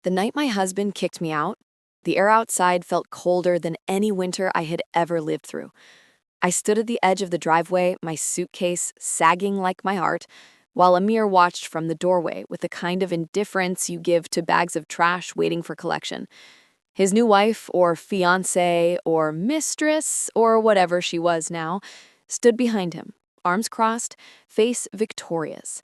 The night my husband kicked me out, the air outside felt colder than any winter I had ever lived through. I stood at the edge of the driveway, my suitcase sagging like my heart, while Amir watched from the doorway with the kind of indifference you give to bags of trash waiting for collection. His new wife, or fiancée, or mistress, or whatever she was now, stood behind him, arms crossed, face victorious.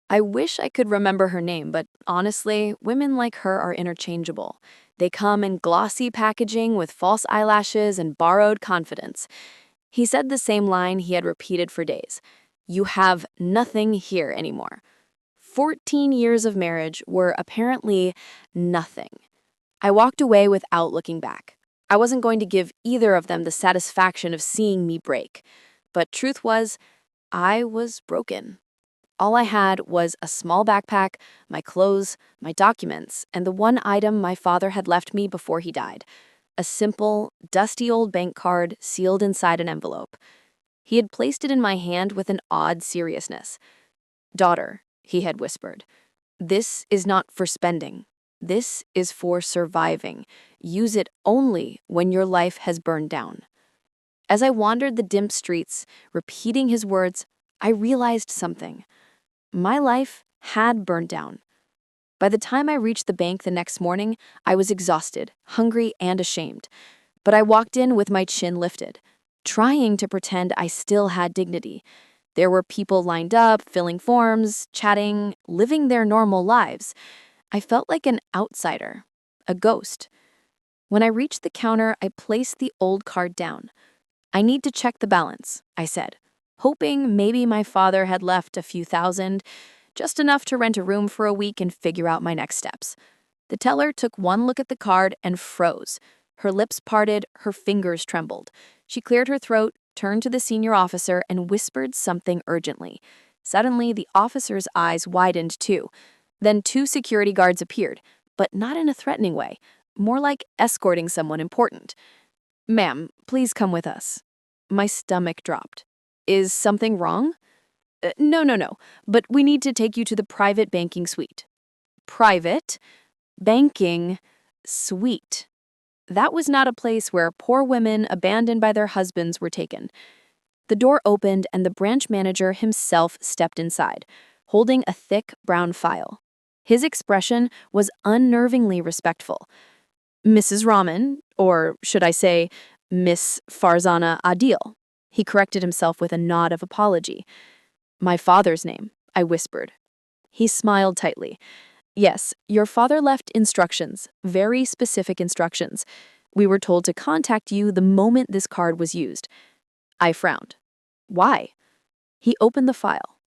I wish I could remember her name, but honestly, women like her are interchangeable. They come in glossy packaging with false eyelashes and borrowed confidence. He said the same line he had repeated for days. You have nothing here anymore. 14 years of marriage were apparently nothing. I walked away without looking back. I wasn't going to give either of them the satisfaction of seeing me break. But truth was, I was broken. All I had was a small backpack, my clothes, my documents, and the one item my father had left me before he died. A simple, dusty old bank card sealed inside an envelope. He had placed it in my hand with an odd seriousness. "Daughter," he had whispered, "this is not for spending. This is for surviving. Use it only when your life has burned down." As I wandered the dim streets, repeating his words, I realized something. My life had burned down. By the time I reached the bank the next morning, I was exhausted, hungry, and ashamed. But I walked in with my chin lifted, trying to pretend I still had dignity. There were people lined up, filling forms, chatting, living their normal lives. I felt like an outsider, a ghost. When I reached the counter, I placed the old card down. "I need to check the balance," I said, hoping maybe my father had left a few thousand, just enough to rent a room for a week and figure out my next steps. The teller took one look at the card and froze. Her lips parted, her fingers trembled. She cleared her throat, turned to the senior officer, and whispered something urgently. Suddenly, the officer's eyes widened too. Then 2 security guards appeared, but not in a threatening way, more like escorting someone important. "Ma'am, please come with us." My stomach dropped. "Is something wrong?" No, but we need to take you to the private banking suite." Private banking suite. That was not a place where poor women abandoned by their husbands were taken. The door opened and the branch manager himself stepped inside, holding a thick brown file. His expression was unnervingly respectful. "Mrs. Rahman, or should I say, Miss Farzana Adil." He corrected himself with a nod of apology. "My father's name," I whispered. He smiled tightly. "Yes, your father left instructions, very specific instructions. We were told to contact you the moment this card was used." I frowned. "Why?" He opened the file.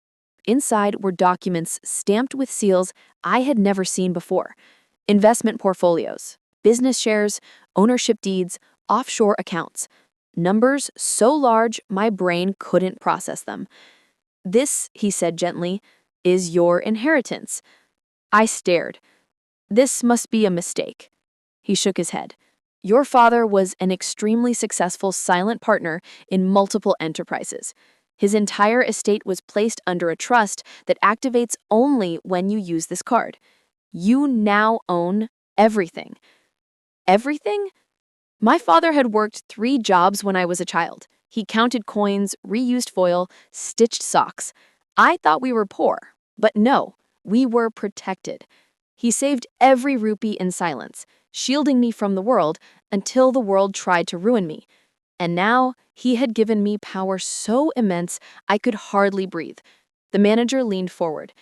Inside were documents stamped with seals I had never seen before. Investment portfolios, business shares, ownership deeds, offshore accounts. Numbers so large my brain couldn't process them. "This," he said gently, "is your inheritance." I stared. "This must be a mistake." He shook his head. "Your father was an extremely successful silent partner in multiple enterprises. His entire estate was placed under a trust that activates only when you use this card. You now own everything." Everything? My father had worked 3 jobs when I was a child. He counted coins, reused foil, stitched socks. I thought we were poor, but no, we were protected. He saved every rupee in silence, shielding me from the world until the world tried to ruin me. And now he had given me power so immense I could hardly breathe. The manager leaned forward.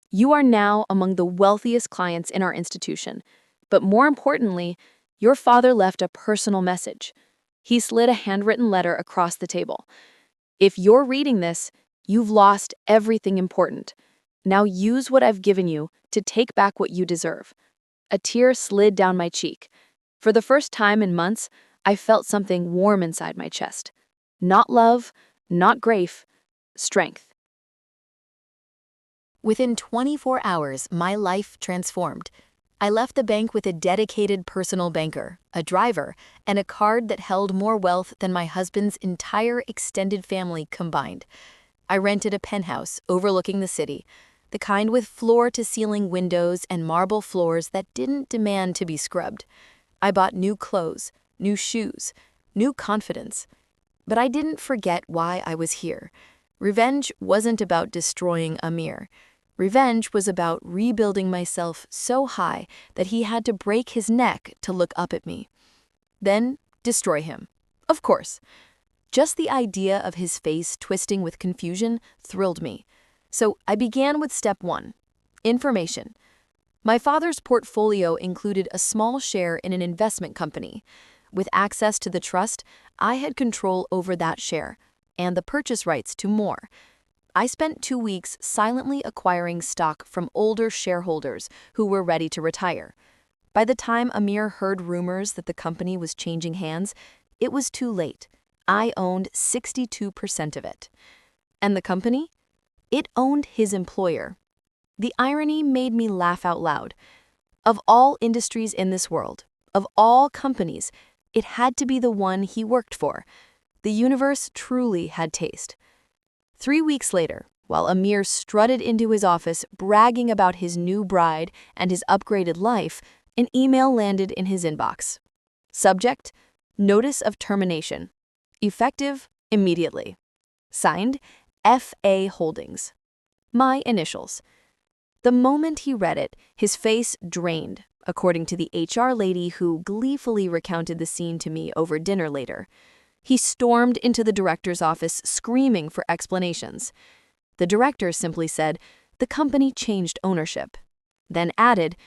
"You are now among the wealthiest clients in our institution. But more importantly, your father left a personal message." He slid a handwritten letter across the table. "If you're reading this, you've lost everything important. Now use what I've given you to take back what you deserve." A tear slid down my cheek. For the first time in months, I felt something warm inside my chest. Not love, not grief, strength. Within 24 hours, my life transformed. I left the bank with a dedicated personal banker, a driver, and a card that held more wealth than my husband's entire extended family combined. I rented a penthouse overlooking the city. the kind with floor-to-ceiling windows and marble floors that didn't demand to be scrubbed. I bought new clothes, new shoes, new confidence. But I didn't forget why I was here. Revenge wasn't about destroying Amir. Revenge was about rebuilding myself so high that he had to break his neck to look up at me. Then destroy him. Of course. Just the idea of his face twisting with confusion thrilled me. So I began with step 1, information. My father's portfolio included a small share in an investment company. With access to the trust, I had control over that share and the purchase rights to more. I spent 2 weeks silently acquiring stock from older shareholders who were ready to retire. By the time Amir heard rumors that the company was changing hands, it was too late. I owned 62% of it. And the company? It owned his employer. The irony made me laugh out loud. Of all industries in this world, of all companies, it had to be the one he worked for. The universe truly had taste. 3 weeks later, while Amir strutted into his office bragging about his new bride and his upgraded life, an email landed in his inbox. Subject: Notice of termination. Effective immediately. Signed, F.A. Holdings. My initials. The moment he read it, his face drained, according to the HR lady who gleefully recounted the scene to me over dinner later. He stormed into the director's office screaming for explanations. The director simply said, "The company changed ownership." Then added,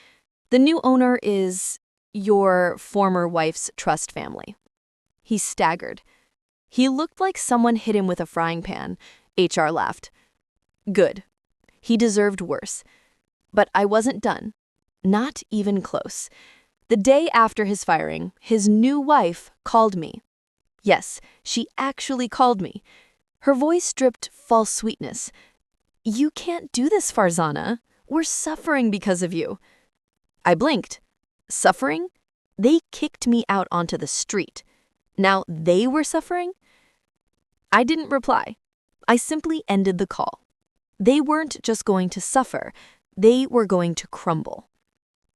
"The new owner is your former wife's trust family." He staggered. He looked like someone hit him with a frying pan. HR laughed. Good. He deserved worse. But I wasn't done. Not even close. The day after his firing, his new wife called me. Yes, she actually called me. Her voice dripped false sweetness. "You can't do this, Farzana. We're suffering because of you." I blinked. Suffering? They kicked me out onto the street. Now they were suffering? I didn't reply. I simply ended the call. They weren't just going to suffer. They were going to crumble.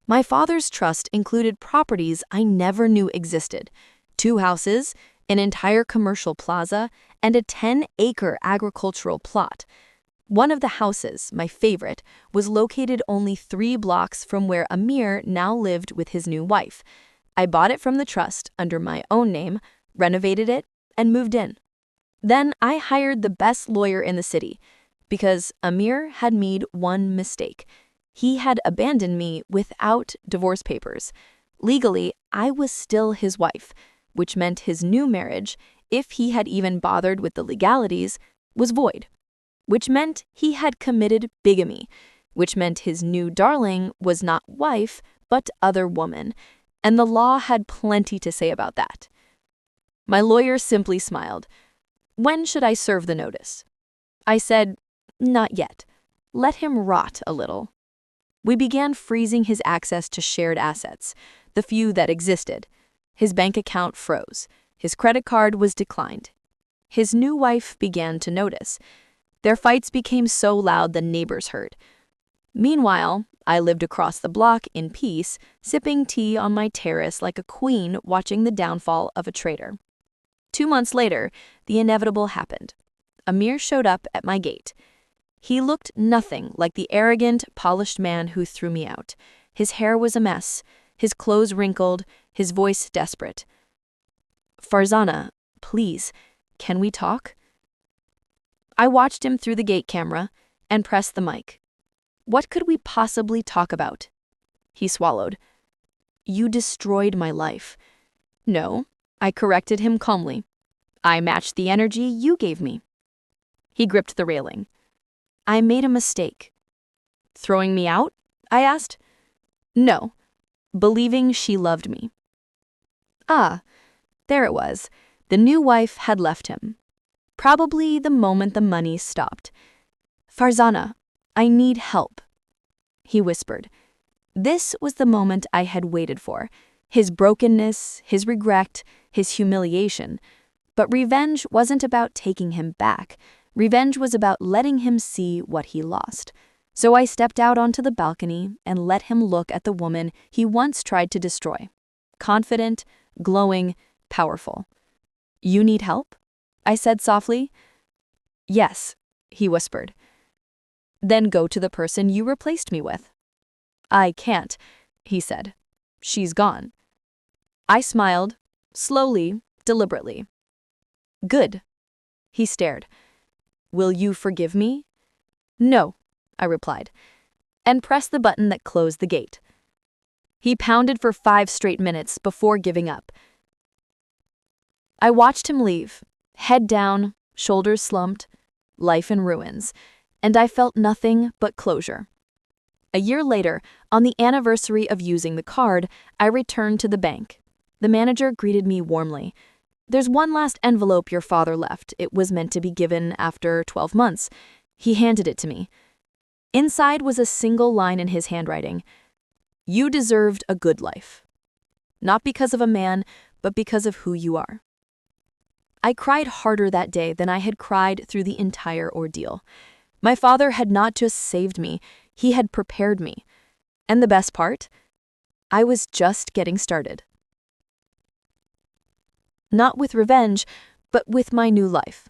My father's trust included properties I never knew existed. 2 houses, an entire commercial plaza, and a 10-acre agricultural plot. One of the houses, my favorite, was located only 3 blocks from where Amir now lived with his new wife. I bought it from the trust under my own name, renovated it, and moved in. Then I hired the best lawyer in the city, because Amir had made one mistake. He had abandoned me without divorce papers. Legally, I was still his wife, which meant his new marriage, if he had even bothered with the legalities, was void. Which meant he had committed bigamy, which meant his new darling was not wife, but other woman, and the law had plenty to say about that. My lawyer simply smiled. When should I serve the notice? I said, not yet. Let him rot a little. We began freezing his access to shared assets, the few that existed. His bank account froze. His credit card was declined. His new wife began to notice. Their fights became so loud the neighbors heard. Meanwhile, I lived across the block in peace, sipping tea on my terrace like a queen watching the downfall of a traitor. 2 months later, the inevitable happened. Amir showed up at my gate. He looked nothing like the arrogant, polished man who threw me out. His hair was a mess, his clothes wrinkled, his voice desperate. Farzana, please, can we talk? I watched him through the gate camera and pressed the mic. What could we possibly talk about? He swallowed. You destroyed my life. No, I corrected him calmly. I matched the energy you gave me. He gripped the railing. I made a mistake. Throwing me out? I asked. No, believing she loved me. Ah, there it was. The new wife had left him. Probably the moment the money stopped. Farzana, I need help. He whispered. This was the moment I had waited for. His brokenness, his regret, his humiliation. But revenge wasn't about taking him back. Revenge was about letting him see what he lost. So I stepped out onto the balcony and let him look at the woman he once tried to destroy. Confident, glowing, powerful. "You need help?" I said softly. "Yes," he whispered. "Then go to the person you replaced me with." "I can't," he said. "She's gone." I smiled, slowly, deliberately. "Good." He stared. "Will you forgive me?" "No," I replied, and pressed the button that closed the gate. He pounded for 5 straight minutes before giving up. I watched him leave, head down, shoulders slumped, life in ruins, and I felt nothing but closure. A year later, on the anniversary of using the card, I returned to the bank. The manager greeted me warmly. "There's one last envelope your father left. It was meant to be given after 12 months. He handed it to me. Inside was a single line in his handwriting. "You deserved a good life. Not because of a man, but because of who you are." I cried harder that day than I had cried through the entire ordeal. My father had not just saved me, he had prepared me. And the best part? I was just getting started. Not with revenge, but with my new life.